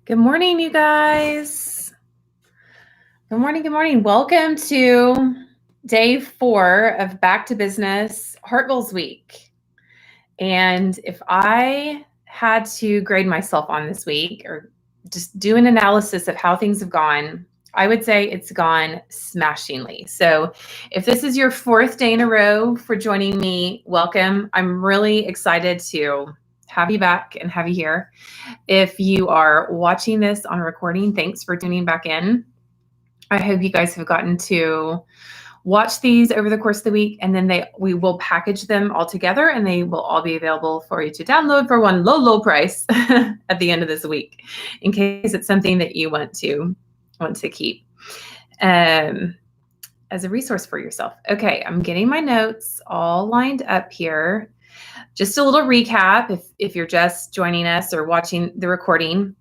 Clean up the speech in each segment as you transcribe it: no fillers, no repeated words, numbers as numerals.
Good morning, you guys. Good morning. Good morning. Welcome to day 4 of Back to Business Heart Goals Week. And if I had to grade myself on this week or just do an analysis of how things have gone, I would say it's gone smashingly. So if this is your 4th day in a row for joining me, welcome. I'm really excited to have you back and have you here. If you are watching this on a recording, thanks for tuning back in. I hope you guys have gotten to watch these over the course of the week, and then we will package them all together and they will all be available for you to download for one low price at the end of this week, in case it's something that you want to keep as a resource for yourself. Okay, I'm getting my notes all lined up here. Just a little recap if you're just joining us or watching the recording.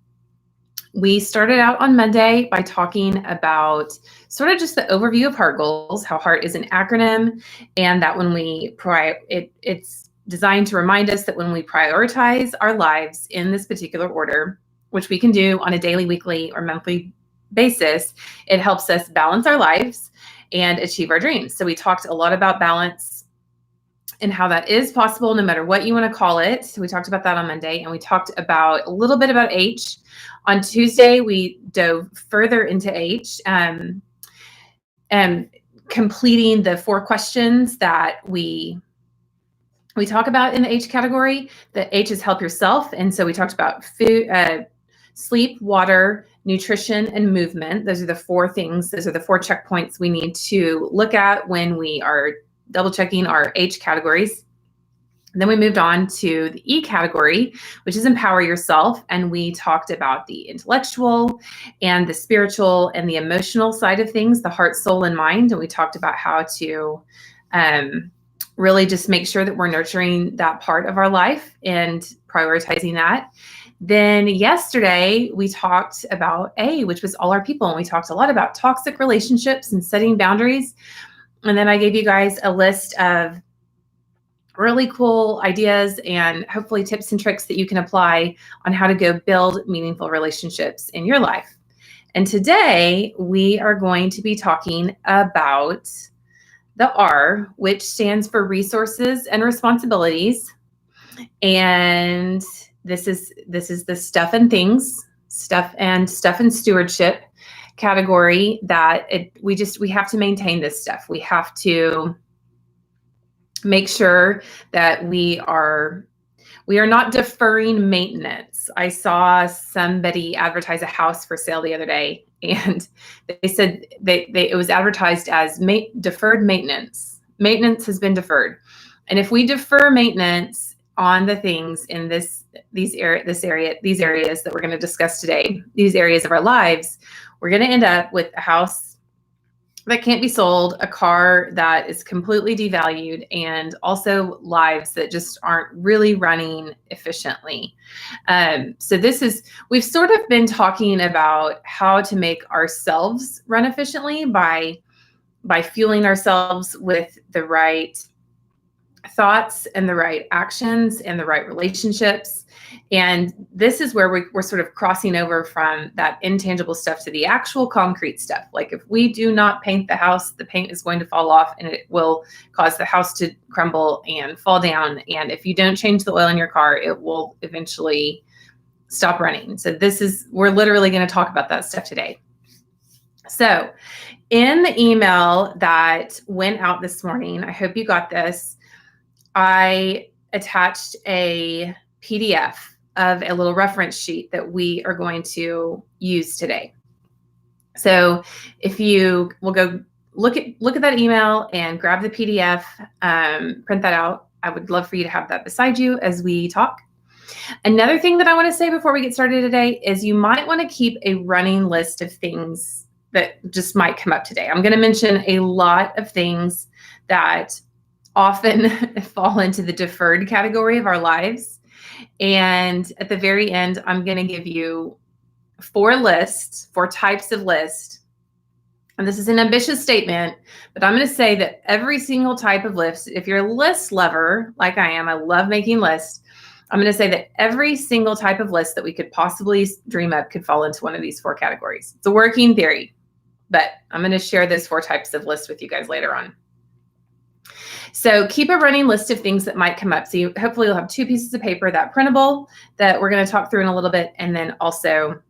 We started out on Monday by talking about sort of just the overview of HEART goals, how HEART is an acronym, and that when it's designed to remind us that when we prioritize our lives in this particular order, which we can do on a daily, weekly, or monthly basis, it helps us balance our lives and achieve our dreams. So we talked a lot about balance and how that is possible no matter what you want to call it. So we talked about that on Monday, and we talked about a little bit about H. On Tuesday, we dove further into H and completing the 4 questions that we talk about in the H category. The H is help yourself. And so we talked about food, sleep, water, nutrition, and movement. Those are the 4 things. Those are the 4 checkpoints we need to look at when we are double checking our H categories. And then we moved on to the E category, which is empower yourself. And we talked about the intellectual and the spiritual and the emotional side of things, the heart, soul, and mind. And we talked about how to really just make sure that we're nurturing that part of our life and prioritizing that. Then yesterday we talked about A, which was all our people. And we talked a lot about toxic relationships and setting boundaries. And then I gave you guys a list of really cool ideas and hopefully tips and tricks that you can apply on how to go build meaningful relationships in your life. And today we are going to be talking about the R, which stands for resources and responsibilities. And this is the stuff and things, stuff and stewardship category that we have to maintain this stuff. We have to make sure that we are not deferring maintenance. I saw somebody advertise a house for sale the other day, and they said it was advertised as deferred maintenance. Maintenance has been deferred. And if we defer maintenance on the things in these areas that we're going to discuss today, these areas of our lives, we're going to end up with a house that can't be sold, a car that is completely devalued, and also lives that just aren't really running efficiently. So we've sort of been talking about how to make ourselves run efficiently by fueling ourselves with the right thoughts and the right actions and the right relationships. And this is where we're sort of crossing over from that intangible stuff to the actual concrete stuff. Like if we do not paint the house, the paint is going to fall off and it will cause the house to crumble and fall down. And if you don't change the oil in your car, it will eventually stop running. So we're literally going to talk about that stuff today. So in the email that went out this morning, I hope you got this, I attached a PDF of a little reference sheet that we are going to use today. So if you will go look at that email and grab the PDF, print that out. I would love for you to have that beside you as we talk. Another thing that I want to say before we get started today is you might want to keep a running list of things that just might come up today. I'm going to mention a lot of things that often fall into the deferred category of our lives. And at the very end, I'm going to give you 4 types of lists. And this is an ambitious statement, but I'm going to say that every single type of list, if you're a list lover, like I am, I love making lists. I'm going to say that every single type of list that we could possibly dream up could fall into one of these 4 categories. It's a working theory, but I'm going to share those 4 types of lists with you guys later on. So keep a running list of things that might come up. So hopefully you'll have 2 pieces of paper, that printable that we're going to talk through in a little bit, and then also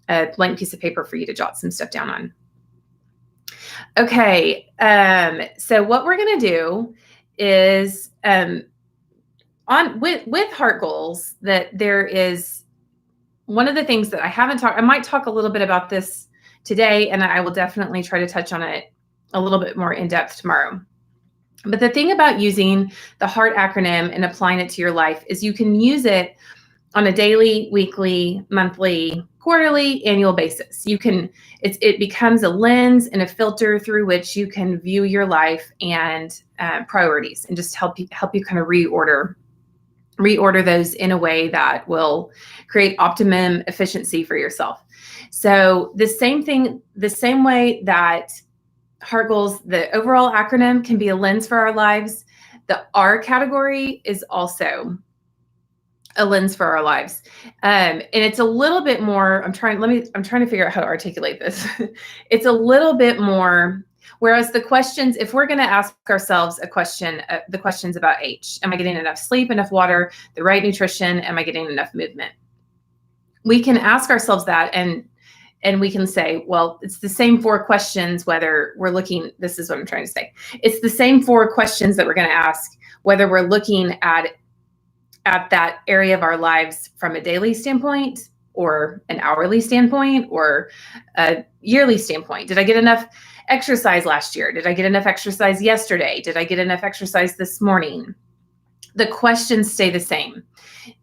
a blank piece of paper for you to jot some stuff down on. Okay, so what we're going to do is with heart goals, that there is one of the things that I haven't talked. I might talk a little bit about this today, and I will definitely try to touch on it a little bit more in depth tomorrow. But the thing about using the HEART acronym and applying it to your life is you can use it on a daily, weekly, monthly, quarterly, annual basis. It becomes a lens and a filter through which you can view your life and priorities, and just help you kind of reorder those in a way that will create optimum efficiency for yourself. So the same way that HEART goals, the overall acronym, can be a lens for our lives, the R category is also a lens for our lives. And it's a little bit more, I'm trying to figure out how to articulate this. It's a little bit more, whereas the questions, if we're going to ask ourselves a question, the questions about H, am I getting enough sleep, enough water, the right nutrition, am I getting enough movement? We can ask ourselves that, and we can say, well, it's the same 4 questions, whether we're looking, this is what I'm trying to say. It's the same 4 questions that we're going to ask, whether we're looking at that area of our lives from a daily standpoint, or an hourly standpoint, or a yearly standpoint. Did I get enough exercise last year? Did I get enough exercise yesterday? Did I get enough exercise this morning? The questions stay the same.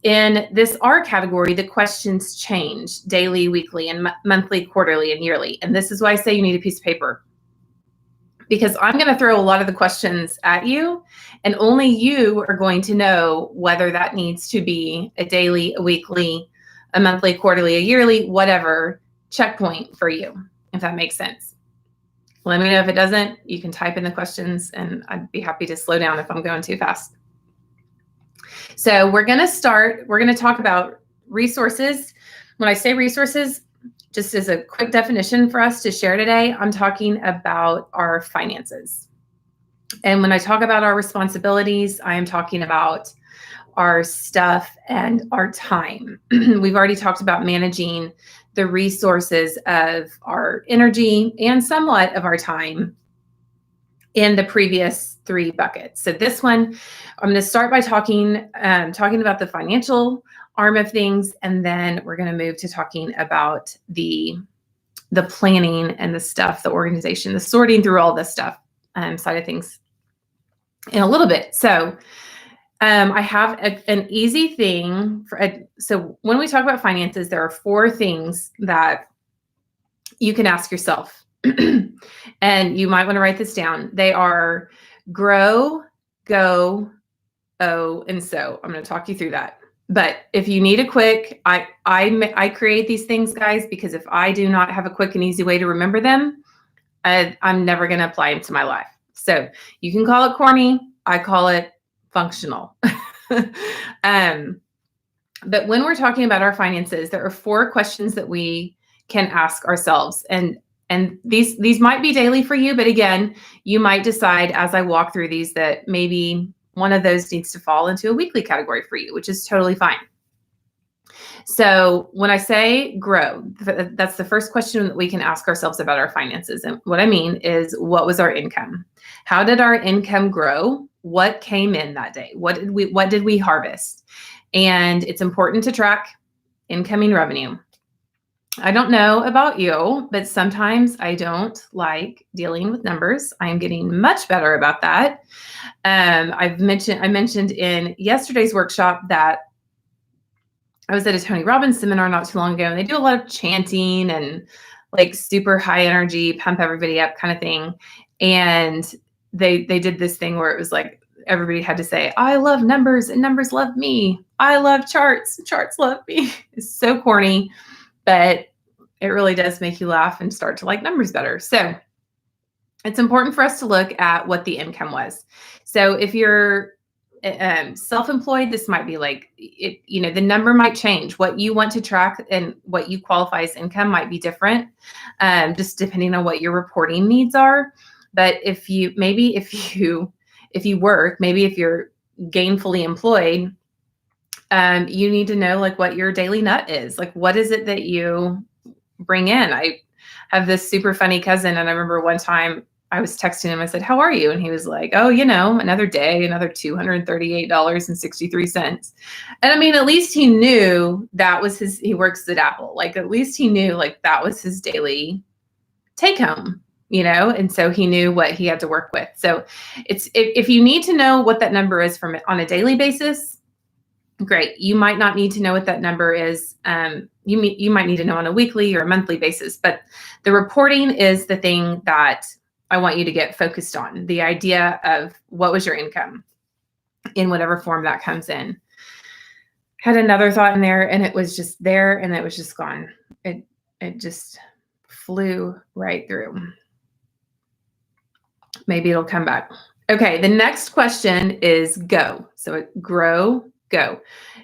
In this R category, the questions change daily, weekly, and monthly, quarterly, and yearly. And this is why I say you need a piece of paper, because I'm going to throw a lot of the questions at you, and only you are going to know whether that needs to be a daily, a weekly, a monthly, quarterly, a yearly, whatever checkpoint for you, if that makes sense. Let me know if it doesn't. You can type in the questions, and I'd be happy to slow down if I'm going too fast. So we're going to talk about resources. When I say resources, just as a quick definition for us to share today, I'm talking about our finances. And when I talk about our responsibilities, I am talking about our stuff and our time. We've already talked about managing the resources of our energy and somewhat of our time in the previous 3 buckets. So this one, I'm going to start by talking about the financial arm of things, and then we're going to move to talking about the planning and the stuff, the organization, the sorting through all this stuff side of things in a little bit. So I have an easy thing so when we talk about finances, there are 4 things that you can ask yourself. And you might want to write this down. They are grow, go, oh, and so. I'm going to talk you through that. But if you need a quick, I create these things, guys, because if I do not have a quick and easy way to remember them, I'm never going to apply them to my life. So you can call it corny. I call it functional. But when we're talking about our finances, there are 4 questions that we can ask ourselves. And these might be daily for you, but again, you might decide as I walk through these that maybe one of those needs to fall into a weekly category for you, which is totally fine. So when I say grow, that's the first question that we can ask ourselves about our finances. And what I mean is, what was our income? How did our income grow? What came in that day? What did we harvest? And it's important to track incoming revenue. I don't know about you, but sometimes I don't like dealing with numbers. I am getting much better about that. I mentioned in yesterday's workshop that I was at a Tony Robbins seminar not too long ago, and they do a lot of chanting and like super high energy, pump everybody up kind of thing. And they did this thing where it was like everybody had to say, I love numbers and numbers love me. I love charts, charts love me. It's so corny, but it really does make you laugh and start to like numbers better. So it's important for us to look at what the income was. So if you're self-employed, this might be like it, the number might change. What you want to track and what you qualify as income might be different, just depending on what your reporting needs are. But if you work, maybe if you're gainfully employed, you need to know like what your daily nut is. Like, what is it that you bring in? I have this super funny cousin, and I remember one time I was texting him. I said, "How are you?" And he was like, "Oh, another day, another $238.63." And I mean, at least he knew that was he works at Apple. Like, at least he knew like that was his daily take home, and so he knew what he had to work with. So if you need to know what that number is on a daily basis, great. You might not need to know what that number is. You might need to know on a weekly or a monthly basis, but the reporting is the thing that I want you to get focused on. The idea of what was your income in whatever form that comes in. Had another thought in there, and it was just there, and it was just gone. It just flew right through. Maybe it'll come back. Okay, the next question is go. So grow, go.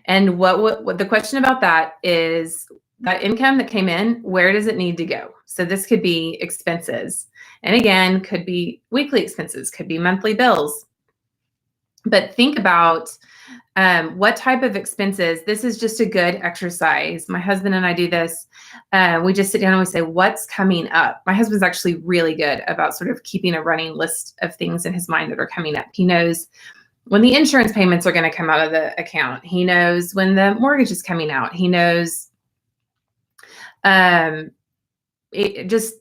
And what the question about that is that income that came in, where does it need to go? So this could be expenses. And again, could be weekly expenses, could be monthly bills. But think about what type of expenses. This is just a good exercise. My husband and I do this. We just sit down and we say, what's coming up? My husband's actually really good about sort of keeping a running list of things in his mind that are coming up. He knows when the insurance payments are going to come out of the account. He knows when the mortgage is coming out. He knows he's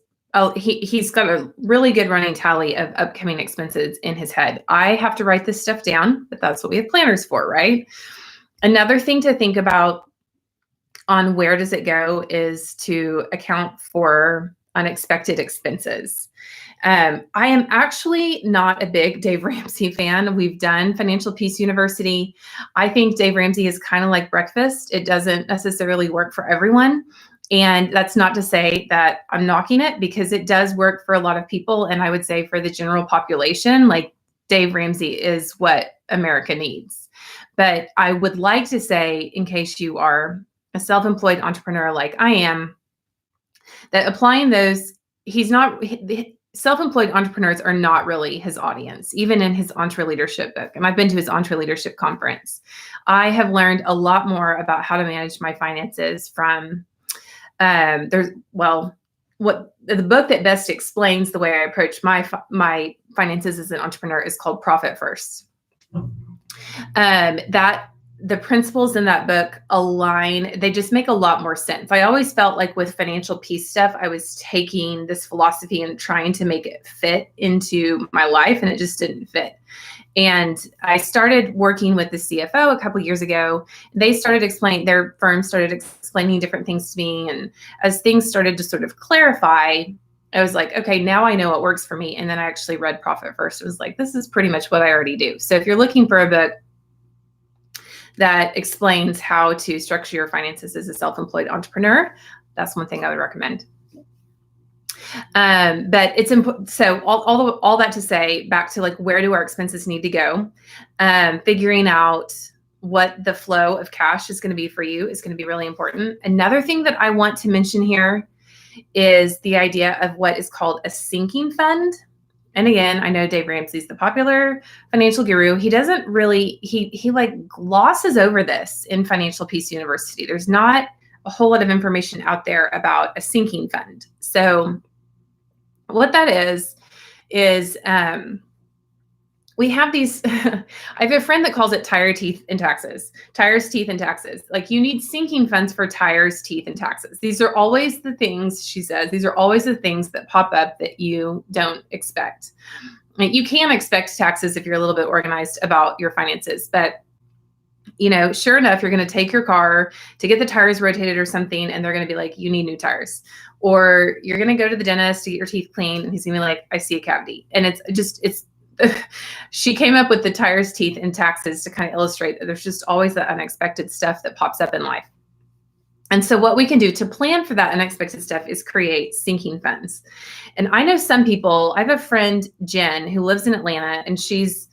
got a really good running tally of upcoming expenses in his head. I have to write this stuff down, but that's what we have planners for, right? Another thing to think about on where does it go is to account for unexpected expenses. I am actually not a big Dave Ramsey fan. We've done Financial Peace University. I think Dave Ramsey is kind of like breakfast. It doesn't necessarily work for everyone. And that's not to say that I'm knocking it, because it does work for a lot of people. And I would say for the general population, like Dave Ramsey is what America needs. But I would like to say, in case you are a self-employed entrepreneur like I am, that applying those, self-employed entrepreneurs are not really his audience, even in his EntreLeadership book. And I've been to his EntreLeadership conference. I have learned a lot more about how to manage my finances from the book that best explains the way I approach my finances as an entrepreneur is called Profit First. That the principles in that book align, they just make a lot more sense. I always felt like with financial peace stuff, I was taking this philosophy and trying to make it fit into my life, and it just didn't fit. And I started working with the CFO a couple years ago. They started explaining, their firm started explaining different things to me. And as things started to sort of clarify, I was like, okay, now I know what works for me. And then I actually read Profit First. It was like, this is pretty much what I already do. So if you're looking for a book that explains how to structure your finances as a self-employed entrepreneur, that's one thing I would recommend. But it's important. So all that to say, back to like, where do our expenses need to go? Figuring out what the flow of cash is going to be for you is going to be really important. Another thing that I want to mention here is the idea of what is called a sinking fund. And again, I know Dave Ramsey's the popular financial guru. He doesn't really, he like glosses over this in Financial Peace University. There's not a whole lot of information out there about a sinking fund. So what that is we have these, I have a friend that calls it tires, teeth, and taxes. Tires, teeth, and taxes. Like, you need sinking funds for tires, teeth, and taxes. These are always the things, she says, these are always the things that pop up that you don't expect. Like, you can expect taxes if you're a little bit organized about your finances, but sure enough, you're going to take your car to get the tires rotated or something, and they're going to be like, you need new tires. Or you're going to go to the dentist to get your teeth cleaned, and he's going to be like, I see a cavity. And it's she came up with the tires, teeth, and taxes to kind of illustrate that there's just always that unexpected stuff that pops up in life. And so what we can do to plan for that unexpected stuff is create sinking funds. And I know some people, I have a friend, Jen, who lives in Atlanta, and she's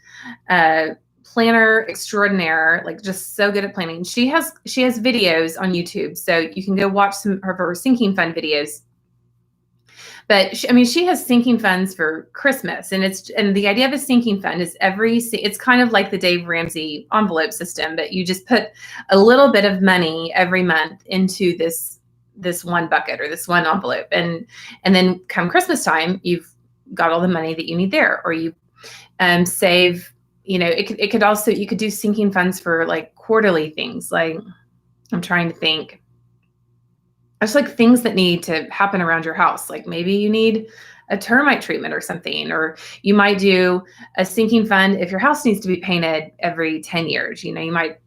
planner extraordinaire, like just so good at planning. She has videos on YouTube, so you can go watch some of her sinking fund videos. But she has sinking funds for Christmas, and the idea of a sinking fund is it's kind of like the Dave Ramsey envelope system, but you just put a little bit of money every month into this one bucket or this one envelope, and then come Christmas time, you've got all the money that you need there, or you save. It could also, you could do sinking funds for like quarterly things. Like, I'm trying to think. It's like things that need to happen around your house. Like maybe you need a termite treatment or something, or you might do a sinking fund if your house needs to be painted every 10 years. You might.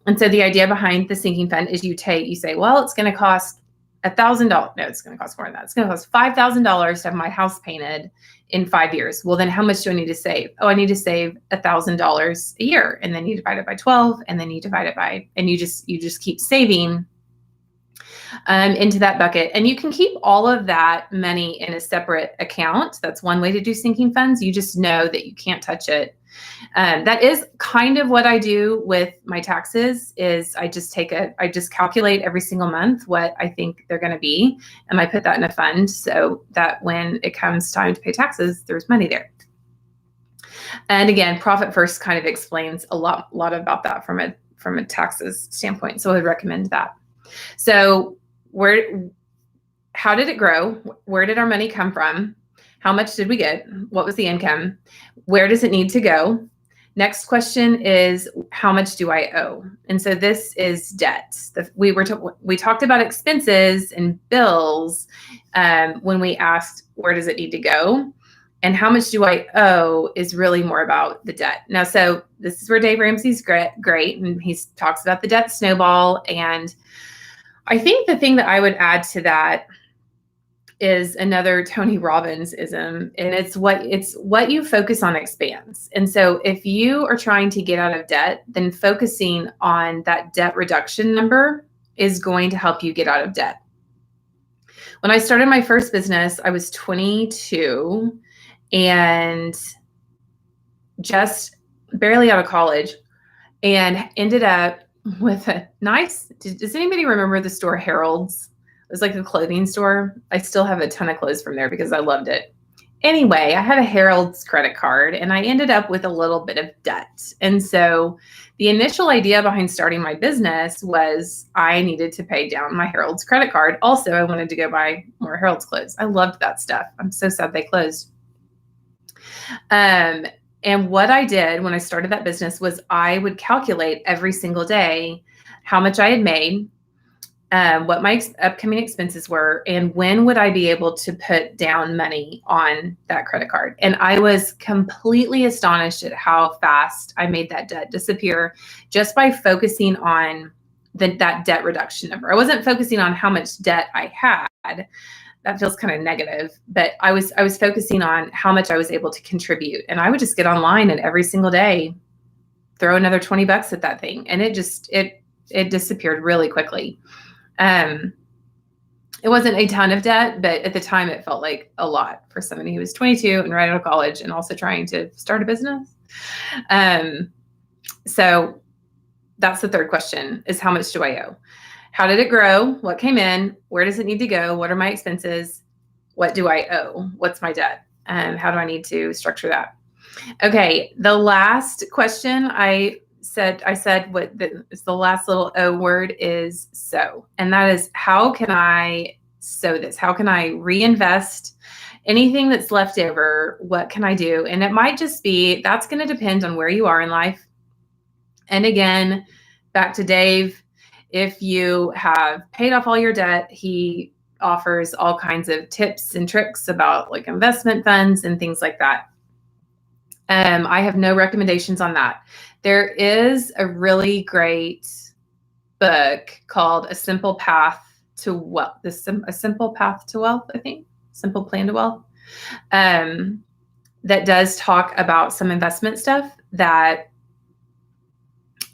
And so the idea behind the sinking fund is you say, well, it's going to cost $1,000. No, it's going to cost more than that. It's going to cost $5,000 to have my house painted in 5 years. Well, then how much do I need to save? Oh, I need to save $1,000 a year. And then you divide it by 12, and then you divide it by, and you just keep saving into that bucket. And you can keep all of that money in a separate account. That's one way to do sinking funds. You just know that you can't touch it. That is kind of what I do with my taxes. Is I just calculate every single month what I think they're going to be, and I put that in a fund so that when it comes time to pay taxes, there's money there. And again, Profit First kind of explains a lot about that from a taxes standpoint. So I would recommend that. So how did it grow? Where did our money come from? How much did we get? What was the income? Where does it need to go? Next question is, how much do I owe? And so this is debt. We talked about expenses and bills when we asked, where does it need to go? And how much do I owe is really more about the debt. Now, so this is where Dave Ramsey's great, and he talks about the debt snowball. And I think the thing that I would add to that is another Tony Robbins-ism, and it's what you focus on expands. And so if you are trying to get out of debt, then focusing on that debt reduction number is going to help you get out of debt. When I started my first business, I was 22 and just barely out of college, and ended up with a nice, does anybody remember the store Harold's? It was like a clothing store. I still have a ton of clothes from there because I loved it. Anyway, I had a Harold's credit card, and I ended up with a little bit of debt. And so the initial idea behind starting my business was I needed to pay down my Harold's credit card. Also, I wanted to go buy more Harold's clothes. I loved that stuff. I'm so sad they closed. And what I did when I started that business was I would calculate every single day how much I had made, what my upcoming expenses were, and when would I be able to put down money on that credit card. And I was completely astonished at how fast I made that debt disappear just by focusing on that debt reduction number. I wasn't focusing on how much debt I had. That feels kind of negative, but I was focusing on how much I was able to contribute. And I would just get online and every single day throw another $20 at that thing. And it disappeared really quickly. It wasn't a ton of debt, but at the time it felt like a lot for somebody who was 22 and right out of college and also trying to start a business. So that's the third question, is how much do I owe? How did it grow? What came in? Where does it need to go? What are my expenses? What do I owe? What's my debt? How do I need to structure that? Okay, the last question I said is the last little O word is sow. And that is, how can I sow this? How can I reinvest anything that's left over? What can I do? And it might just be, that's going to depend on where you are in life. And again, back to Dave, if you have paid off all your debt, he offers all kinds of tips and tricks about like investment funds and things like that. I have no recommendations on that. There is a really great book called A Simple Path to Wealth. A Simple Path to Wealth, I think. Simple Plan to Wealth. That does talk about some investment stuff that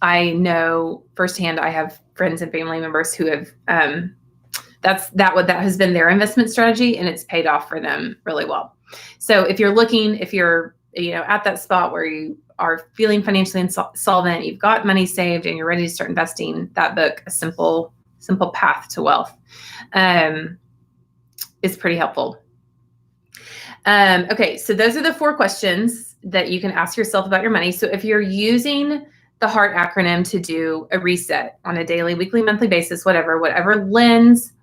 I know firsthand. I have friends and family members who have, that has been their investment strategy, and it's paid off for them really well. So if you're at that spot where you are feeling financially solvent, you've got money saved, and you're ready to start investing, that book, A Simple Path to Wealth, is pretty helpful. Okay, so those are the 4 questions that you can ask yourself about your money. So if you're using the HEART acronym to do a reset on a daily, weekly, monthly basis, whatever lens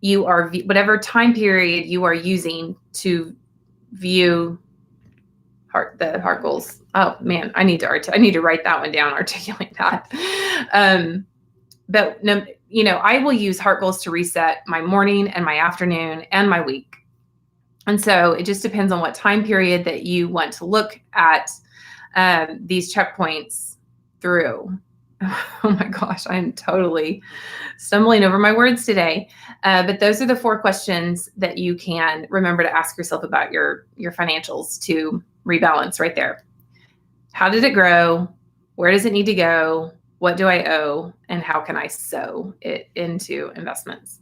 you are, whatever time period you are using to view the HEART goals. Oh man, I need to write that one down, articulate that. But no, I will use HEART goals to reset my morning and my afternoon and my week. And so it just depends on what time period that you want to look at these checkpoints through. Oh my gosh, I'm totally stumbling over my words today. But those are the 4 questions that you can remember to ask yourself about your financials to rebalance right there. How did it grow? Where does it need to go? What do I owe? And how can I sew it into investments?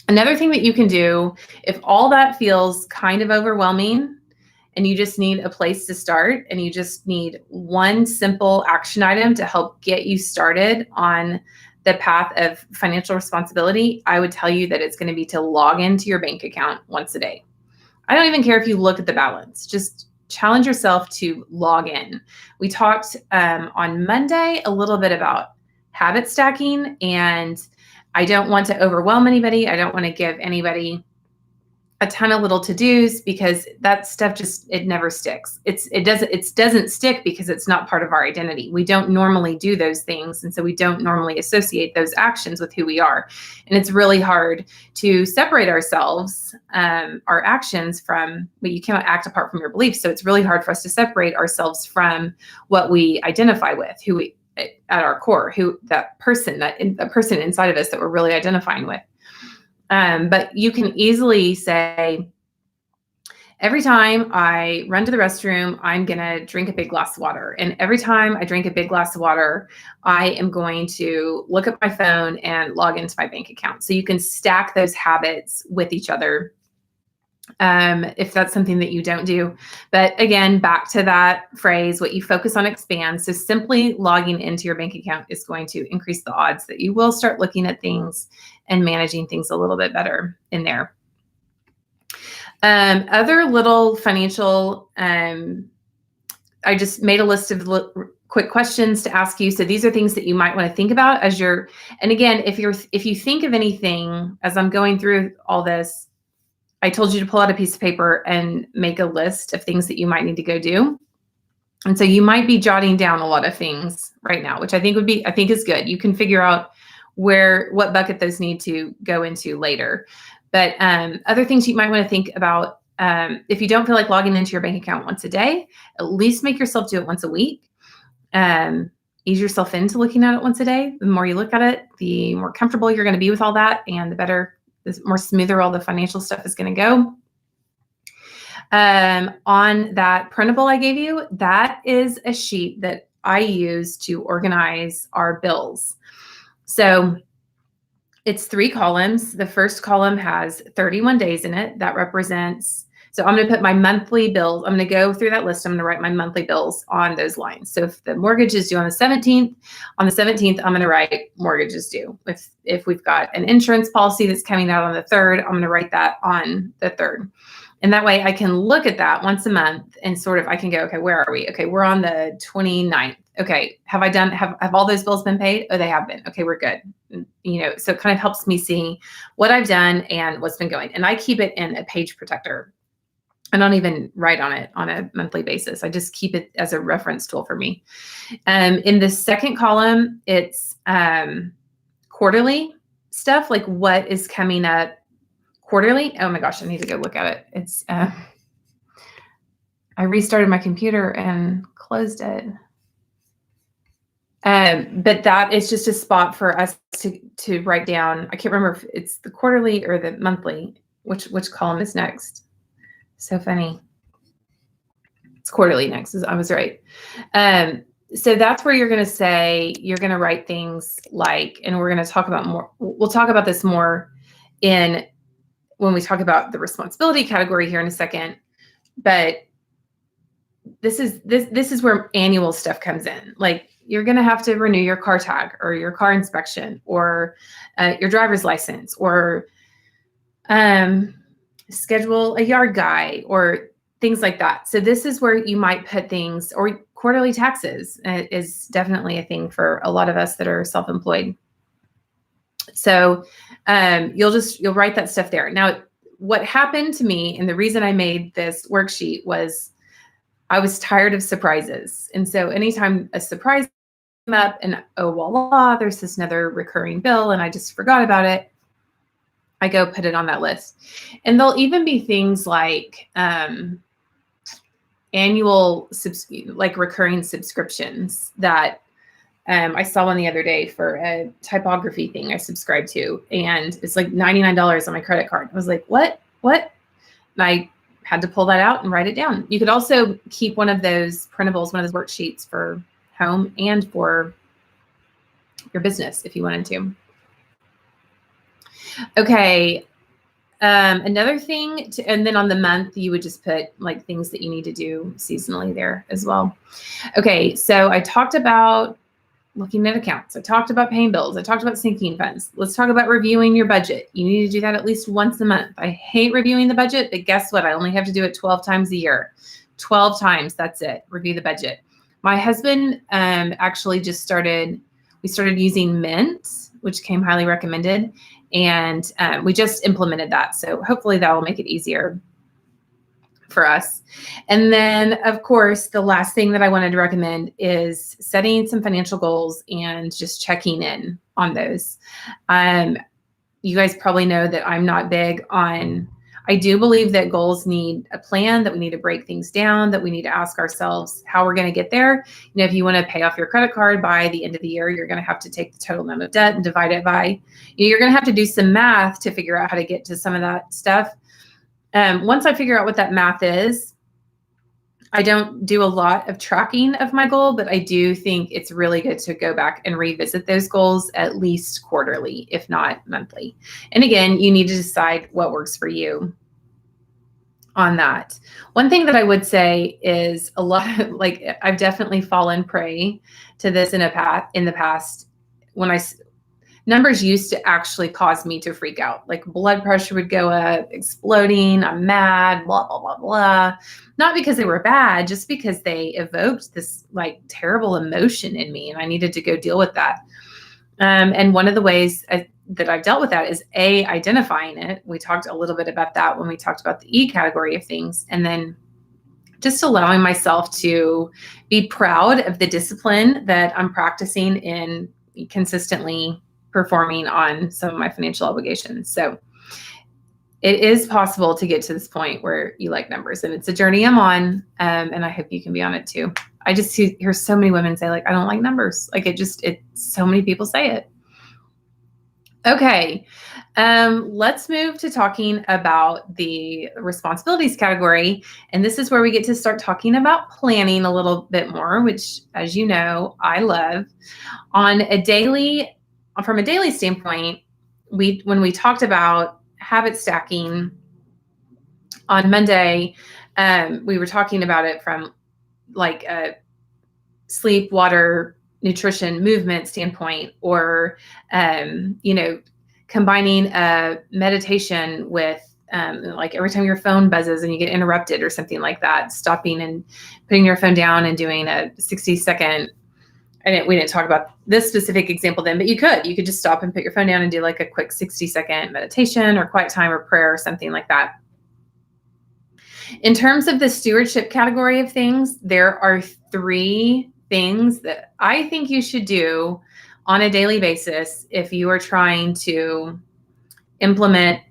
Another thing that you can do, if all that feels kind of overwhelming and you just need a place to start and you just need one simple action item to help get you started on the path of financial responsibility, I would tell you that it's going to be to log into your bank account once a day. I don't even care if you look at the balance. Just challenge yourself to log in. We talked on Monday a little bit about habit stacking, and I don't want to overwhelm anybody. I don't want to give anybody a ton of little to-dos because that stuff it never sticks. It doesn't stick because it's not part of our identity. We don't normally do those things. And so we don't normally associate those actions with who we are. And it's really hard to separate ourselves, our actions from, but you cannot act apart from your beliefs. So it's really hard for us to separate ourselves from what we identify with, who we, at our core, that person inside of us that we're really identifying with. But you can easily say, every time I run to the restroom, I'm going to drink a big glass of water. And every time I drink a big glass of water, I am going to look at my phone and log into my bank account. So you can stack those habits with each other, if that's something that you don't do. But again, back to that phrase, what you focus on expands. So simply logging into your bank account is going to increase the odds that you will start looking at things and managing things a little bit better in there. Other little financial, I just made a list of quick questions to ask you. So these are things that you might want to think about as and again, if you think of anything as I'm going through all this, I told you to pull out a piece of paper and make a list of things that you might need to go do. And so you might be jotting down a lot of things right now, which I think is good. You can figure out what bucket those need to go into later. But other things you might want to think about, if you don't feel like logging into your bank account once a day, at least make yourself do it once a week. Ease yourself into looking at it once a day. The more you look at it, the more comfortable you're going to be with all that, and the more smoother all the financial stuff is going to go. On that printable I gave you, that is a sheet that I use to organize our bills. So it's 3 columns. The first column has 31 days in it. That represents, so I'm going to put my monthly bills. I'm going to go through that list. I'm going to write my monthly bills on those lines. So if the mortgage is due on the 17th, I'm going to write mortgage is due. If we've got an insurance policy that's coming out on the 3rd, I'm going to write that on the 3rd. And that way I can look at that once a month and I can go, okay, where are we? Okay, we're on the 29th. Okay, have all those bills been paid? Oh, they have been. Okay, we're good. So it kind of helps me see what I've done and what's been going. And I keep it in a page protector. I don't even write on it on a monthly basis. I just keep it as a reference tool for me. In the second column, it's quarterly stuff, like what is coming up quarterly. Oh my gosh, I need to go look at it. It's I restarted my computer and closed it. But that is just a spot for us to write down. I can't remember if it's the quarterly or the monthly. Which column is next? So funny. It's quarterly next. I was right. So that's where you're going to say, you're going to write things like, and we're going to talk about more. We'll talk about this more when we talk about the responsibility category here in a second. But this is where annual stuff comes in. Like you're going to have to renew your car tag or your car inspection or your driver's license or schedule a yard guy or things like that. So this is where you might put things, or quarterly taxes is definitely a thing for a lot of us that are self-employed. So you'll write that stuff there. Now, what happened to me, and the reason I made this worksheet was I was tired of surprises. And so anytime a surprise came up and oh, voila, there's this another recurring bill and I just forgot about it, I go put it on that list. And there'll even be things like annual, like recurring subscriptions that I saw one the other day for a typography thing I subscribed to, and it's like $99 on my credit card. I was like, what? And I had to pull that out and write it down. You could also keep one of those printables, one of those worksheets for home and for your business if you wanted to. Okay. Another thing, and then on the month, you would just put like things that you need to do seasonally there as well. Okay. So I talked about looking at accounts. I talked about paying bills. I talked about sinking funds. Let's talk about reviewing your budget. You need to do that at least once a month. I hate reviewing the budget, but guess what? I only have to do it 12 times a year. 12 times, that's it. Review the budget. My husband actually we started using Mint, which came highly recommended, and we just implemented that. So hopefully that will make it easier for us. And then, of course, the last thing that I wanted to recommend is setting some financial goals and just checking in on those. You guys probably know that I'm not big on, I do believe that goals need a plan, that we need to break things down, that we need to ask ourselves how we're going to get there. You know, if you want to pay off your credit card by the end of the year, you're going to have to take the total amount of debt and divide it by, you're going to have to do some math to figure out how to get to some of that stuff. Once I figure out what that math is, I don't do a lot of tracking of my goal, but I do think it's really good to go back and revisit those goals at least quarterly, if not monthly. And again, you need to decide what works for you on that. One thing that I would say is a lot of, like, I've definitely fallen prey to this in the past when numbers used to actually cause me to freak out. Like blood pressure would go up, exploding, I'm mad, blah, blah, blah, blah. Not because they were bad, just because they evoked this like terrible emotion in me and I needed to go deal with that. And one of the ways that I've dealt with that is identifying it. We talked a little bit about that when we talked about the E category of things. And then just allowing myself to be proud of the discipline that I'm practicing in consistently performing on some of my financial obligations. So it is possible to get to this point where you like numbers, and it's a journey I'm on. And I hope you can be on it too. I just hear so many women say like, I don't like numbers. Like so many people say it. Okay. Let's move to talking about the responsibilities category. And this is where we get to start talking about planning a little bit more, which, as you know, I love. From a daily standpoint, when we talked about habit stacking on Monday, we were talking about it from like a sleep, water, nutrition, movement standpoint, or combining a meditation with like every time your phone buzzes and you get interrupted or something like that, stopping and putting your phone down and doing a 60-second. We didn't talk about this specific example then, but you could just stop and put your phone down and do like a quick 60-second meditation or quiet time or prayer or something like that. In terms of the stewardship category of things, there are 3 things that I think you should do on a daily basis if you are trying to implement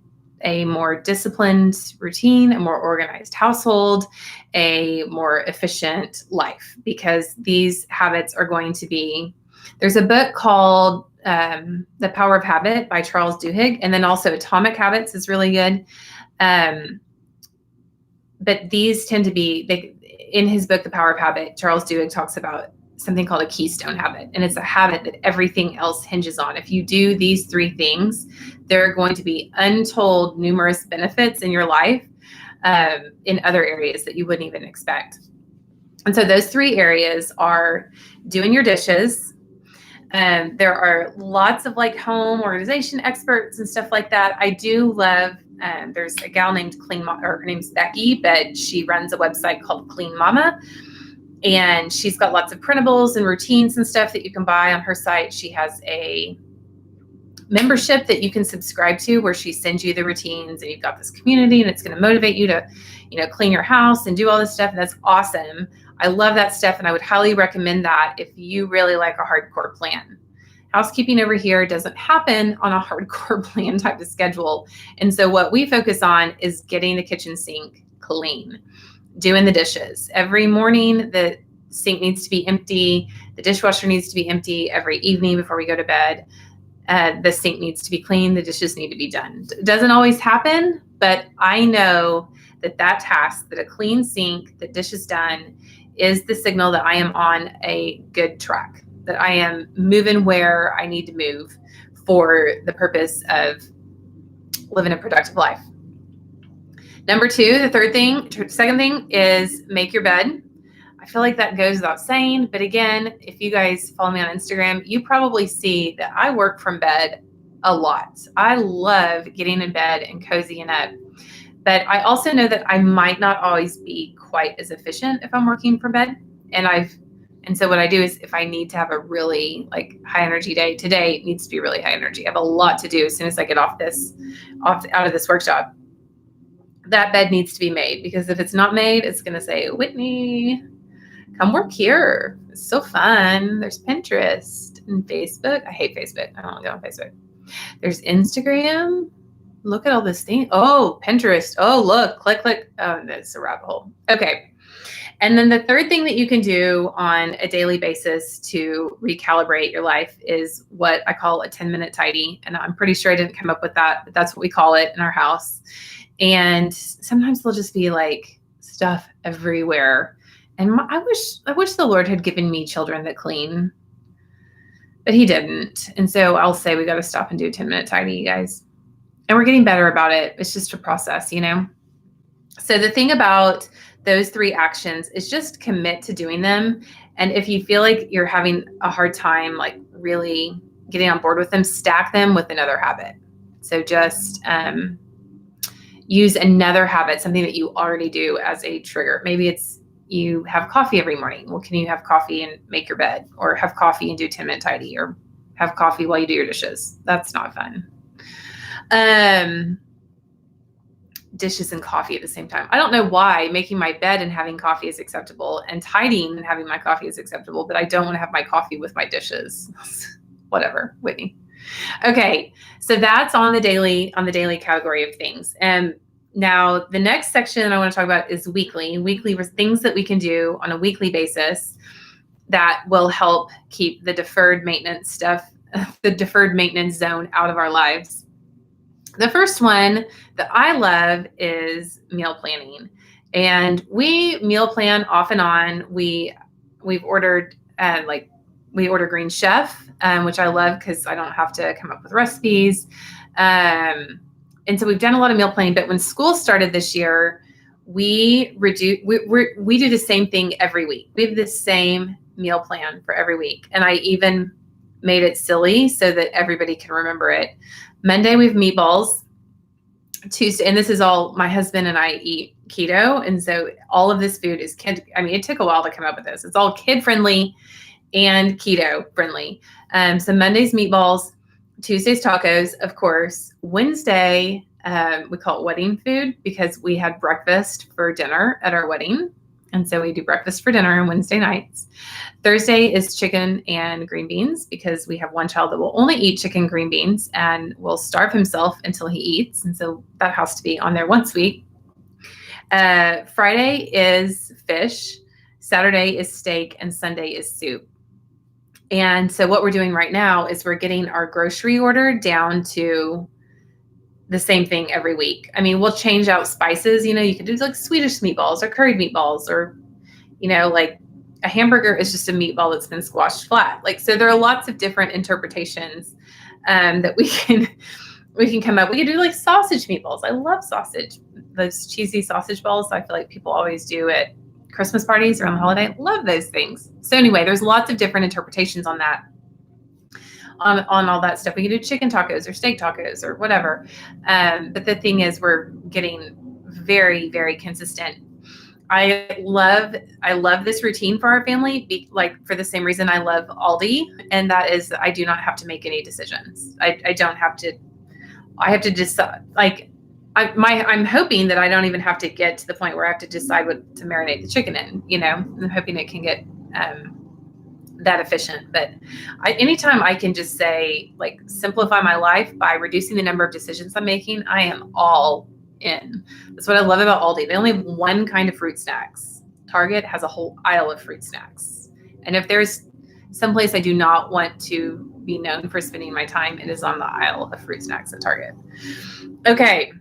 a more disciplined routine, a more organized household, a more efficient life, because these habits are going to be, there's a book called The Power of Habit by Charles Duhigg, and then also Atomic Habits is really good. But these tend to be, in his book, The Power of Habit, Charles Duhigg talks about something called a keystone habit. And it's a habit that everything else hinges on. If you do these 3 things, there are going to be untold numerous benefits in your life in other areas that you wouldn't even expect. And so those three areas are doing your dishes. There are lots of like home organization experts and stuff like that. I do love, there's a gal named her name's Becky, but she runs a website called Clean Mama. And she's got lots of printables and routines and stuff that you can buy on her site. She has a membership that you can subscribe to where she sends you the routines, and you've got this community, and it's going to motivate you to, clean your house and do all this stuff. And that's awesome. I love that stuff. And I would highly recommend that if you really like a hardcore plan. Housekeeping over here doesn't happen on a hardcore plan type of schedule. And so what we focus on is getting the kitchen sink clean, doing the dishes. Every morning, the sink needs to be empty. The dishwasher needs to be empty. Every evening before we go to bed, the sink needs to be clean. The dishes need to be done. It doesn't always happen, but I know that task, that a clean sink, the dishes done, is the signal that I am on a good track, that I am moving where I need to move for the purpose of living a productive life. Number two, second thing is make your bed. I feel like that goes without saying, but again, if you guys follow me on Instagram, you probably see that I work from bed a lot. I love getting in bed and cozying up, but I also know that I might not always be quite as efficient if I'm working from bed. And so what I do is, if I need to have a really high energy day, today it needs to be really high energy. I have a lot to do as soon as I get out of this workshop. That bed needs to be made, because if it's not made, it's going to say, Whitney, come work here. It's so fun. There's Pinterest and Facebook. I hate Facebook. I don't want to go on Facebook. There's Instagram. Look at all this thing. Oh, Pinterest. Oh, look, click. Oh, that's a rabbit hole. Okay. And then the third thing that you can do on a daily basis to recalibrate your life is what I call a 10-minute tidy. And I'm pretty sure I didn't come up with that, but that's what we call it in our house. And sometimes there'll just be stuff everywhere. And I wish the Lord had given me children that clean, but he didn't. And so I'll say we got to stop and do a 10-minute tidy, you guys. And we're getting better about it. It's just a process, So the thing about those three actions is just commit to doing them. And if you feel like you're having a hard time, really getting on board with them, stack them with another habit. So just use another habit, something that you already do as a trigger. Maybe it's you have coffee every morning. Well, can you have coffee and make your bed, or have coffee and do a 10-minute tidy, or have coffee while you do your dishes? That's not fun. Dishes and coffee at the same time. I don't know why making my bed and having coffee is acceptable, and tidying and having my coffee is acceptable, but I don't want to have my coffee with my dishes. Whatever, Whitney. Okay, so that's on the daily category of things. And now the next section I want to talk about is weekly things that we can do on a weekly basis that will help keep the deferred maintenance stuff, the deferred maintenance zone out of our lives. The first one that I love is meal planning. And we meal plan off and on. We've ordered we order Green Chef, which I love because I don't have to come up with recipes. And so we've done a lot of meal planning, but when school started this year, we do the same thing every week. We have the same meal plan for every week. And I even made it silly so that everybody can remember it. Monday, we have meatballs. Tuesday, and this is all, my husband and I eat keto. And so all of this food is it took a while to come up with this. It's all kid friendly and keto friendly. So Monday's meatballs, Tuesday's tacos, of course. Wednesday, we call it wedding food because we had breakfast for dinner at our wedding. And so we do breakfast for dinner on Wednesday nights. Thursday is chicken and green beans because we have one child that will only eat chicken and green beans and will starve himself until he eats. And so that has to be on there once a week. Friday is fish. Saturday is steak, and Sunday is soup. And so what we're doing right now is we're getting our grocery order down to the same thing every week. We'll change out spices. You can do Swedish meatballs or curried meatballs, or, a hamburger is just a meatball that's been squashed flat. So there are lots of different interpretations that we can come up. We could do sausage meatballs. I love sausage. Those cheesy sausage balls I feel like people always do at Christmas parties around the holiday. Love those things. So anyway, there's lots of different interpretations on that, on all that stuff. We can do chicken tacos or steak tacos or whatever. But the thing is, we're getting very, very consistent. I love this routine for our family, like for the same reason I love Aldi, and that is I do not have to make any decisions. I don't have to. I have to decide. Like I'm hoping that I don't even have to get to the point where I have to decide what to marinate the chicken in. I'm hoping it can get that efficient. But anytime I can just say, like, simplify my life by reducing the number of decisions I'm making, I am all in. That's what I love about Aldi. They only have one kind of fruit snacks. Target has a whole aisle of fruit snacks. And if there's someplace I do not want to be known for spending my time, it is on the aisle of fruit snacks at Target. Okay.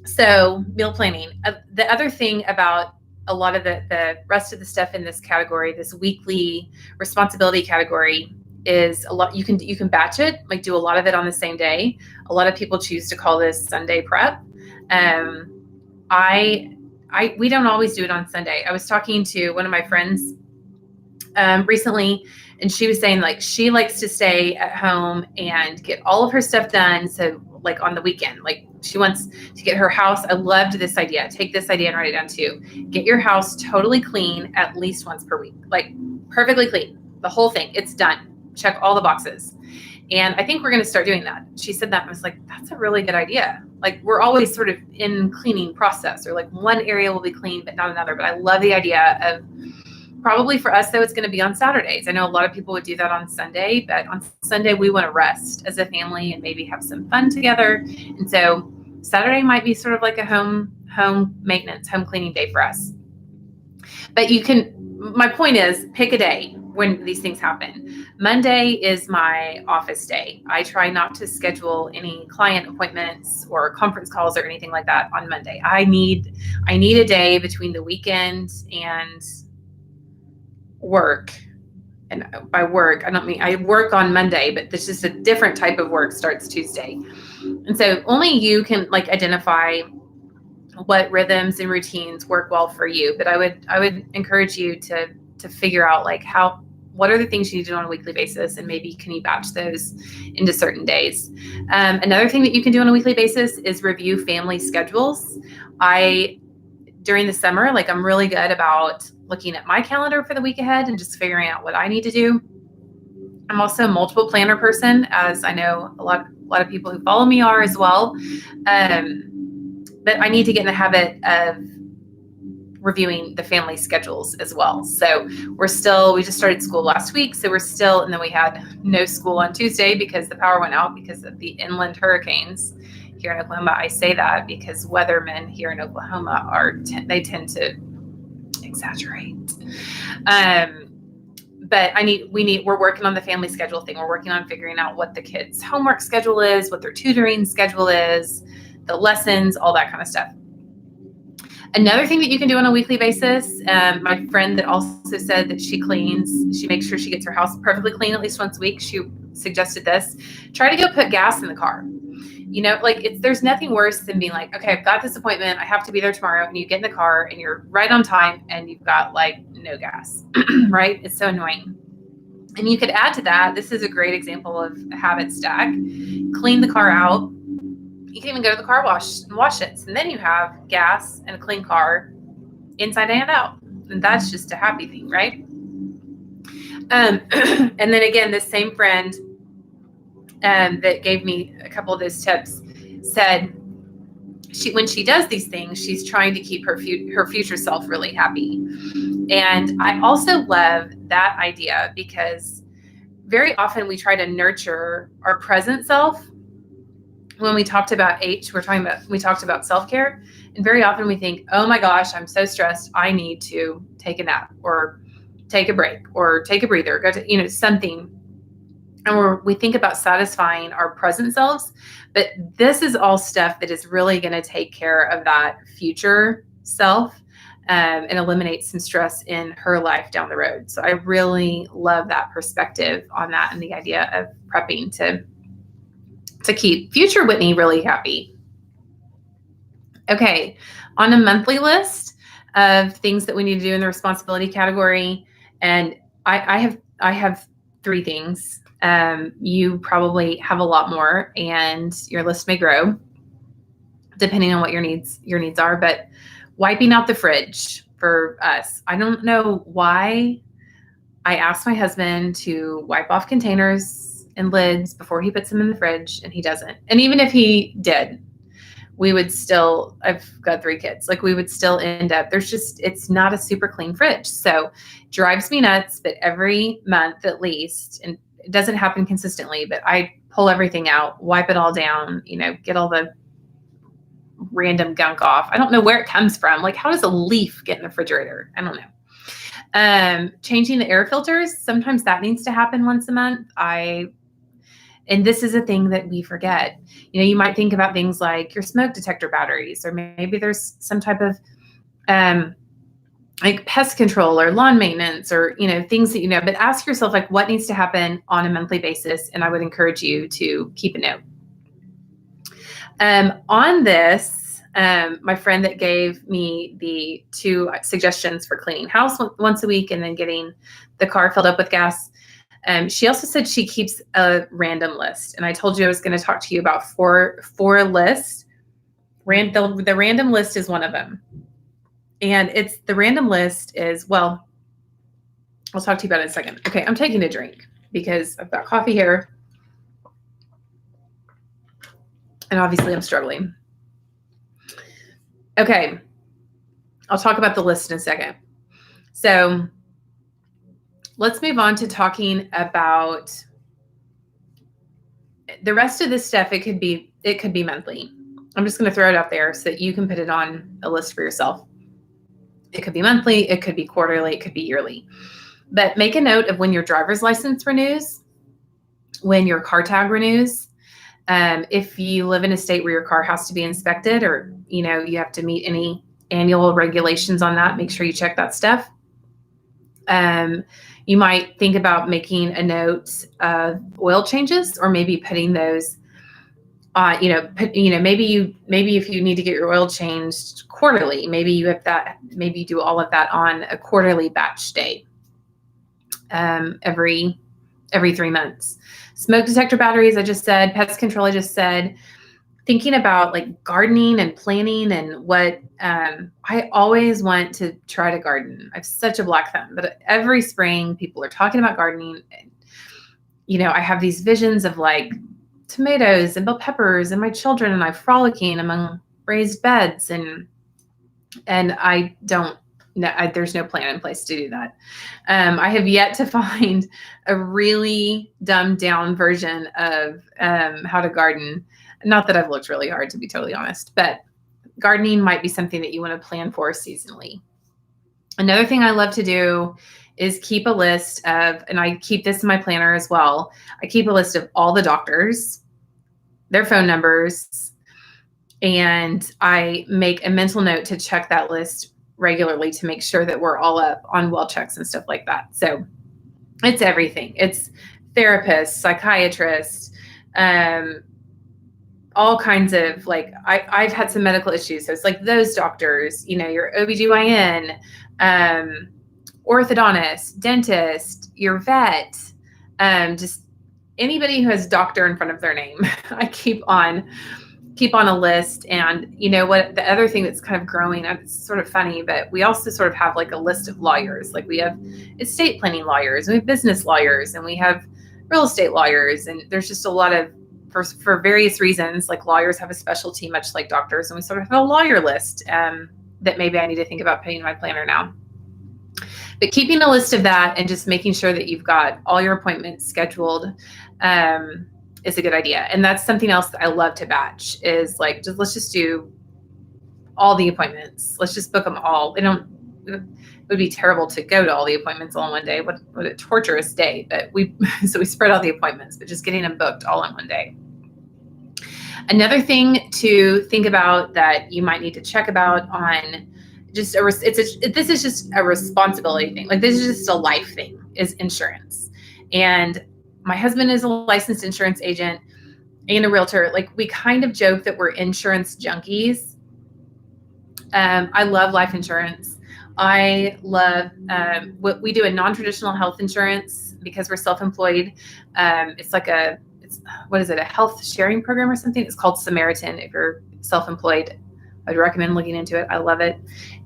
So meal planning. The other thing about a lot of the rest of the stuff in this category, this weekly responsibility category, is a lot. You can batch it, like do a lot of it on the same day. A lot of people choose to call this Sunday prep. We don't always do it on Sunday. I was talking to one of my friends recently, and she was saying, like, she likes to stay at home and get all of her stuff done. So like on the weekend, like she wants to get her house. I loved this idea. Take this idea and write it down too. Get your house totally clean at least once per week, like perfectly clean, the whole thing. It's done. Check all the boxes. And I think we're going to start doing that. She said that. I was like, that's a really good idea. Like, we're always sort of in cleaning process, or like one area will be clean, but not another. But I love the idea of, probably for us, though, it's going to be on Saturdays. I know a lot of people would do that on Sunday, but on Sunday, we want to rest as a family and maybe have some fun together. And so Saturday might be sort of like a home maintenance, home cleaning day for us. But my point is, pick a day when these things happen. Monday is my office day. I try not to schedule any client appointments or conference calls or anything like that on Monday. I need a day between the weekend and work. And by work, I don't mean I work on Monday, but this is a different type of work, starts Tuesday. And so only you can like identify what rhythms and routines work well for you. But I would encourage you to figure out like what are the things you need to do on a weekly basis, and maybe can you batch those into certain days. Another thing that you can do on a weekly basis is review family schedules. During the summer, like I'm really good about looking at my calendar for the week ahead and just figuring out what I need to do. I'm also a multiple planner person, as I know a lot of people who follow me are as well. But I need to get in the habit of reviewing the family schedules as well. So we just started school last week. So and then we had no school on Tuesday because the power went out because of the inland hurricanes here in Oklahoma. I say that because weathermen here in Oklahoma they tend to exaggerate. But we're working on the family schedule thing. We're working on figuring out what the kids' homework schedule is, what their tutoring schedule is, the lessons, all that kind of stuff. Another thing that you can do on a weekly basis, my friend that also said that she makes sure she gets her house perfectly clean at least once a week. She suggested this. Try to go put gas in the car. There's nothing worse than being like, okay, I've got this appointment, I have to be there tomorrow, and you get in the car and you're right on time and you've got like no gas, right? It's so annoying. And you could add to that, this is a great example of a habit stack. Clean the car out. You can even go to the car wash and wash it. And then you have gas and a clean car inside and out. And that's just a happy thing, right? And then again, this same friend that gave me a couple of those tips said when she does these things, she's trying to keep her future self really happy. And I also love that idea because very often we try to nurture our present self. When we talked about we talked about self-care, and very often we think, oh my gosh, I'm so stressed, I need to take a nap or take a break or take a breather, go to something. And we think about satisfying our present selves, but this is all stuff that is really going to take care of that future self and eliminate some stress in her life down the road. So I really love that perspective on that and the idea of prepping to keep future Whitney really happy. Okay, on a monthly list, of things that we need to do in the responsibility category. And I have 3 things. You probably have a lot more, and your list may grow depending on what your needs are. But wiping out the fridge for us, I don't know why I asked my husband to wipe off containers and lids before he puts them in the fridge, and he doesn't. And even if he did, we would still, I've got 3 kids, like we would still end up, it's not a super clean fridge. So it drives me nuts, but every month at least, and it doesn't happen consistently, but I pull everything out, wipe it all down, get all the random gunk off. I don't know where it comes from. Like, how does a leaf get in the refrigerator? I don't know. Changing the air filters, sometimes that needs to happen once a month. And this is a thing that we forget. You might think about things like your smoke detector batteries, or maybe there's some type of like pest control or lawn maintenance, or things that but ask yourself, like, what needs to happen on a monthly basis. And I would encourage you to keep a note. On this, my friend that gave me the 2 suggestions for cleaning house once a week and then getting the car filled up with gas, she also said she keeps a random list. And I told you I was going to talk to you about four lists. The random list is one of them. And the random list is, well, I'll talk to you about it in a second. Okay, I'm taking a drink because I've got coffee here. And obviously I'm struggling. Okay, I'll talk about the list in a second. So let's move on to talking about the rest of this stuff. It could be monthly. I'm just going to throw it out there so that you can put it on a list for yourself. It could be monthly, it could be quarterly, it could be yearly. But make a note of when your driver's license renews, when your car tag renews. If you live in a state where your car has to be inspected, or you have to meet any annual regulations on that, make sure you check that stuff. You might think about making a note of oil changes, or maybe putting those maybe if you need to get your oil changed quarterly, maybe you do all of that on a quarterly batch day, every 3 months. Smoke detector batteries, I just said. Pest control, I just said. Thinking about like gardening and planning, and what I always want to try to garden. I have such a black thumb, but every spring people are talking about gardening. And, I have these visions of like tomatoes and bell peppers and my children and I frolicking among raised beds, and I don't. No, there's no plan in place to do that. I have yet to find a really dumbed down version of how to garden. Not that I've looked really hard, to be totally honest, but gardening might be something that you want to plan for seasonally. Another thing I love to do is keep a list of, and I keep this in my planner as well, I keep a list of all the doctors, their phone numbers, and I make a mental note to check that list regularly to make sure that we're all up on well checks and stuff like that. So it's everything. It's therapists, psychiatrists, all kinds of, like, I've had some medical issues. So it's like those doctors, your OBGYN, orthodontist, dentist, your vet, just anybody who has doctor in front of their name. I keep on a list. And what, the other thing that's kind of growing, it's sort of funny, but we also sort of have like a list of lawyers. Like we have estate planning lawyers, and we have business lawyers, and we have real estate lawyers. And there's just a lot of, for various reasons, like lawyers have a specialty, much like doctors. And we sort of have a lawyer list that maybe I need to think about putting in my planner now. But keeping a list of that and just making sure that you've got all your appointments scheduled is a good idea. And that's something else that I love to batch, is like, let's just do all the appointments. Let's just book them all. It would be terrible to go to all the appointments all in one day. What a torturous day. But we spread out the appointments, but just getting them booked all in one day. Another thing to think about that you might need to check about on this is just a responsibility thing. Like, this is just a life thing, is insurance. And my husband is a licensed insurance agent and a realtor. Like, we kind of joke that we're insurance junkies. I love life insurance. I love what we do in non-traditional health insurance because we're self-employed. It's like what is it, a health sharing program or something? It's called Samaritan. If you're self-employed, I'd recommend looking into it. I love it.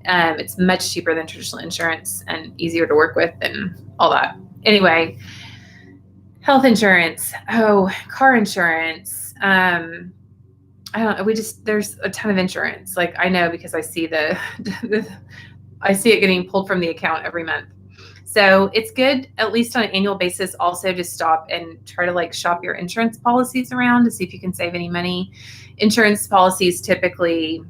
It's much cheaper than traditional insurance and easier to work with and all that. Anyway, health insurance. Oh, car insurance. I don't know. There's a ton of insurance. Like I know because I see I see it getting pulled from the account every month. So it's good, at least on an annual basis, also to stop and try to like shop your insurance policies around to see if you can save any money. Insurance policies typically,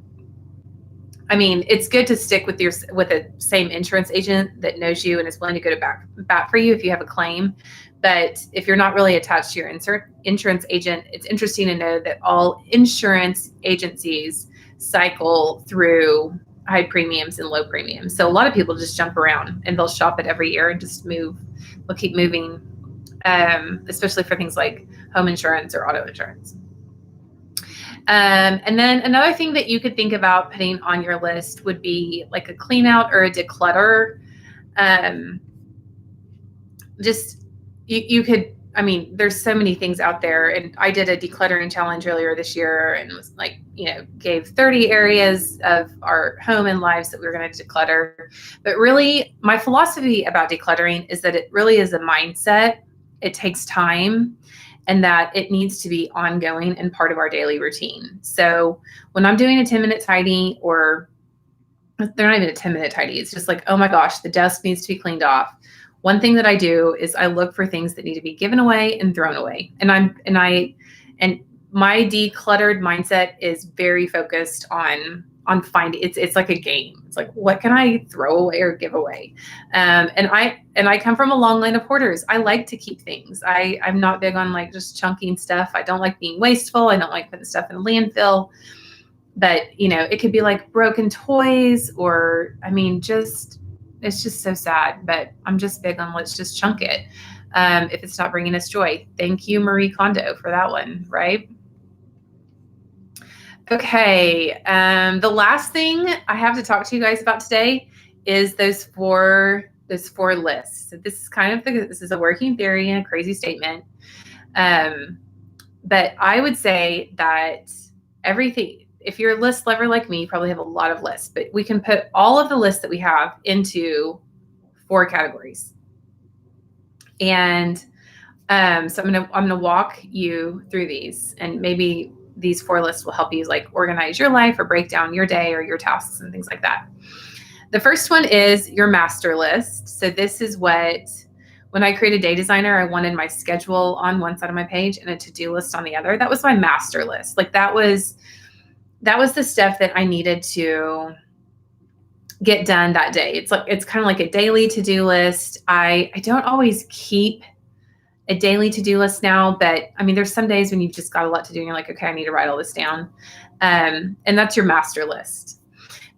I mean, it's good to stick with a same insurance agent that knows you and is willing to go to bat for you if you have a claim. But if you're not really attached to your insurance agent, it's interesting to know that all insurance agencies cycle through high premiums and low premiums. So a lot of people just jump around and they'll shop it every year and just move. They'll keep moving, especially for things like home insurance or auto insurance. And then another thing that you could think about putting on your list would be like a clean out or a declutter. You could, I mean, there's so many things out there, and I did a decluttering challenge earlier this year and was like, gave 30 areas of our home and lives that we were going to declutter. But really, my philosophy about decluttering is that it really is a mindset. It takes time, and that it needs to be ongoing and part of our daily routine. So when I'm doing a 10-minute tidy, or they're not even a 10-minute tidy, it's just like, oh my gosh, the desk needs to be cleaned off. One thing that I do is I look for things that need to be given away and thrown away. And my decluttered mindset is very focused on finding, it's like a game. It's like, what can I throw away or give away? And I come from a long line of hoarders. I like to keep things. I'm not big on like just chunking stuff. I don't like being wasteful. I don't like putting stuff in a landfill. But, it could be like broken toys or, it's just so sad, but I'm just big on let's just chunk it if it's not bringing us joy. Thank you, Marie Kondo, for that one, right? Okay, the last thing I have to talk to you guys about today is those four lists. So this is a working theory and a crazy statement, but I would say that everything. If you're a list lover like me, you probably have a lot of lists, but we can put all of the lists that we have into 4 categories. And so I'm gonna walk you through these, and maybe these 4 lists will help you like organize your life or break down your day or your tasks and things like that. The first one is your master list. So this is when I created Day Designer, I wanted my schedule on one side of my page and a to-do list on the other. That was my master list. Like that was the stuff that I needed to get done that day. It's kind of like a daily to-do list. I don't always keep a daily to-do list now, but there's some days when you've just got a lot to do and you're like, okay, I need to write all this down. And that's your master list.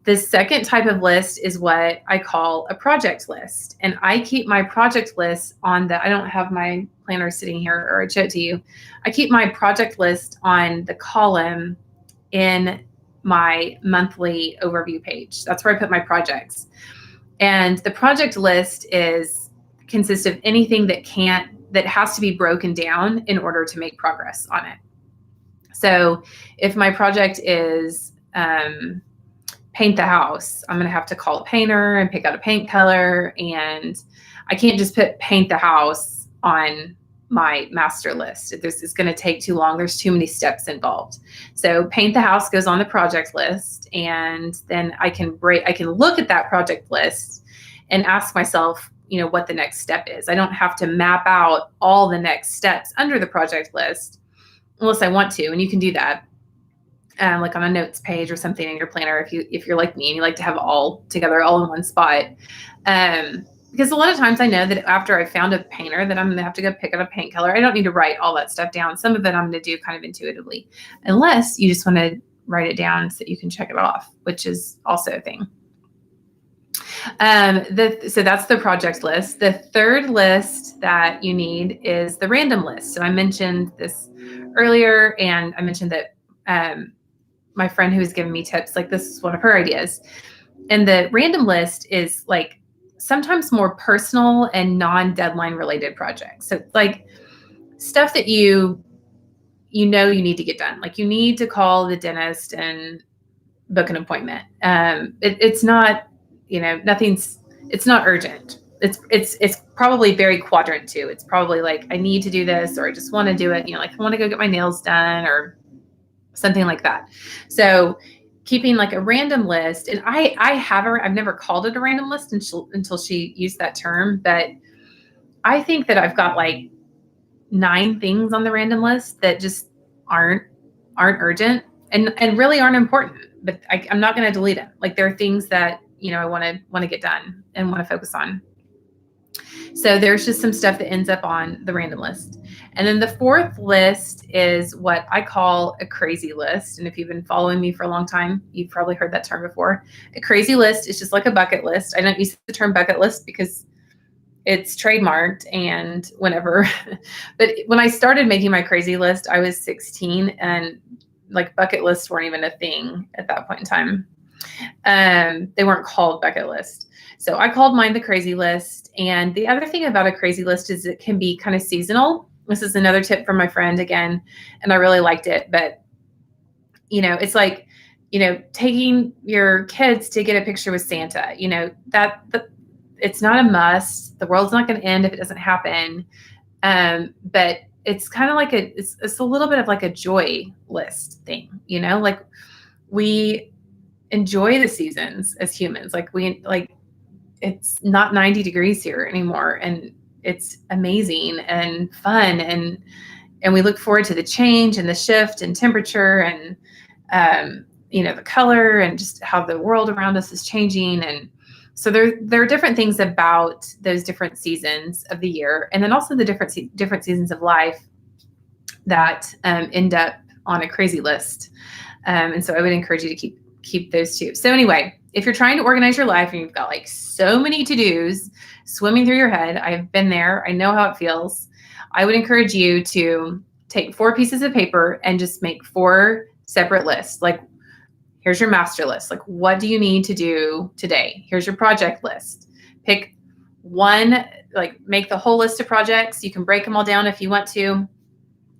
The second type of list is what I call a project list. And I keep my project list I don't have my planner sitting here, or I'd show it to you. I keep my project list on the column in my monthly overview page. That's where I put my projects. And the project list consists of anything that has to be broken down in order to make progress on it. So if my project is paint the house, I'm going to have to call a painter and pick out a paint color. And I can't just put paint the house on my master list. It's going to take too long. There's too many steps involved. So paint the house goes on the project list, and then I can look at that project list and ask myself, what the next step is. I don't have to map out all the next steps under the project list unless I want to, and you can do that. Like on a notes page or something in your planner, if you're like me and you like to have all together, all in one spot. Because a lot of times I know that after I found a painter that I'm going to have to go pick out a paint color. I don't need to write all that stuff down. Some of it I'm going to do kind of intuitively, unless you just want to write it down so that you can check it off, which is also a thing. So that's the project list. The third list that you need is the random list. So I mentioned this earlier, and I mentioned that my friend who was giving me tips, like this is one of her ideas. And the random list is like sometimes more personal and non-deadline related projects. So like stuff that you know you need to get done. Like you need to call the dentist and book an appointment. It's not, it's not urgent. It's probably very quadrant 2. It's probably like, I need to do this, or I just want to do it. Like I want to go get my nails done or something like that. So keeping like a random list, and I've never called it a random list until she used that term, but I think that I've got like 9 things on the random list that just aren't urgent and really aren't important, but I'm not going to delete them. Like there are things that, I want to get done and want to focus on. So there's just some stuff that ends up on the random list. And then the 4th list is what I call a crazy list. And if you've been following me for a long time, you've probably heard that term before. A crazy list is just like a bucket list. I don't use the term bucket list because it's trademarked and whenever, but when I started making my crazy list, I was 16 and like bucket lists weren't even a thing at that point in time. They weren't called bucket list. So I called mine the crazy list. And the other thing about a crazy list is it can be kind of seasonal. This is another tip from my friend again, and I really liked it. But, it's like, taking your kids to get a picture with Santa, it's not a must. The world's not going to end if it doesn't happen. But it's kind of like it's a little bit of like a joy list thing, like we enjoy the seasons as humans. It's not 90 degrees here anymore. And it's amazing and fun. And we look forward to the change and the shift in temperature and, the color and just how the world around us is changing. And so there are different things about those different seasons of the year, and then also the different seasons of life that end up on a crazy list. And so I would encourage you to keep those 2. So anyway, if you're trying to organize your life and you've got like so many to-dos swimming through your head, I've been there. I know how it feels. I would encourage you to take 4 pieces of paper and just make 4 separate lists. Like, here's your master list. Like, what do you need to do today? Here's your project list. Pick one, like make the whole list of projects. You can break them all down if you want to.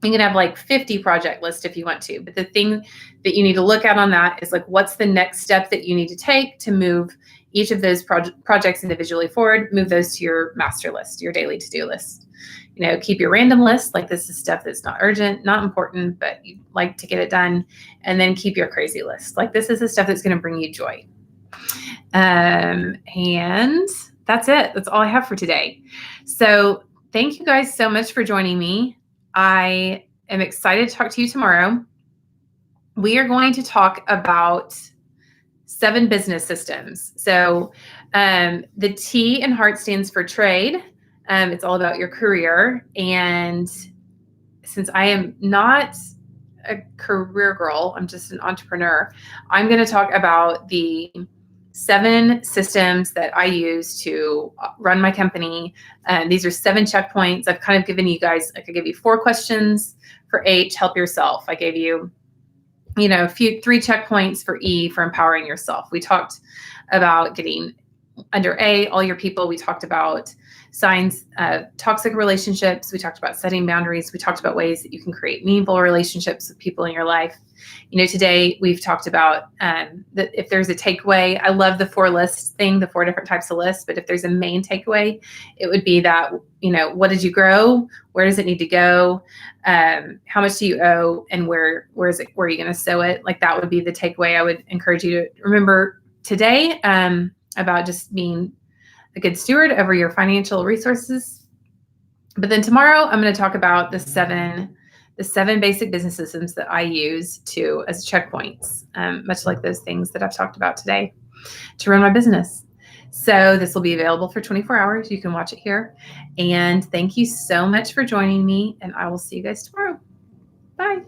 You can have like 50 project lists if you want to. But the thing that you need to look at on that is like, what's the next step that you need to take to move each of those projects individually forward, move those to your master list, your daily to-do list. Keep your random list. Like this is stuff that's not urgent, not important, but you'd like to get it done. And then keep your crazy list. Like this is the stuff that's going to bring you joy. And that's it. That's all I have for today. So thank you guys so much for joining me. I am excited to talk to you tomorrow. We are going to talk about 7 business systems. So the T in heart stands for trade. It's all about your career. And since I am not a career girl, I'm just an entrepreneur, I'm going to talk about the 7 systems that I use to run my company. These are 7 checkpoints. I've kind of given you guys, I could give you 4 questions for H, help yourself. I gave you, 3 checkpoints for E, for empowering yourself. We talked about getting under A, all your people. We talked about signs of toxic relationships. We talked about setting boundaries. We talked about ways that you can create meaningful relationships with people in your life. Today we've talked about that if there's a takeaway. I love the 4 lists thing, the 4 different types of lists, but if there's a main takeaway, it would be that, what did you grow? Where does it need to go? How much do you owe? And where are you going to sow it? Like that would be the takeaway I would encourage you to remember today, about just being a good steward over your financial resources. But then tomorrow I'm going to talk about the 7 basic business systems that I use as checkpoints, much like those things that I've talked about today to run my business. So this will be available for 24 hours. You can watch it here. And thank you so much for joining me, and I will see you guys tomorrow. Bye.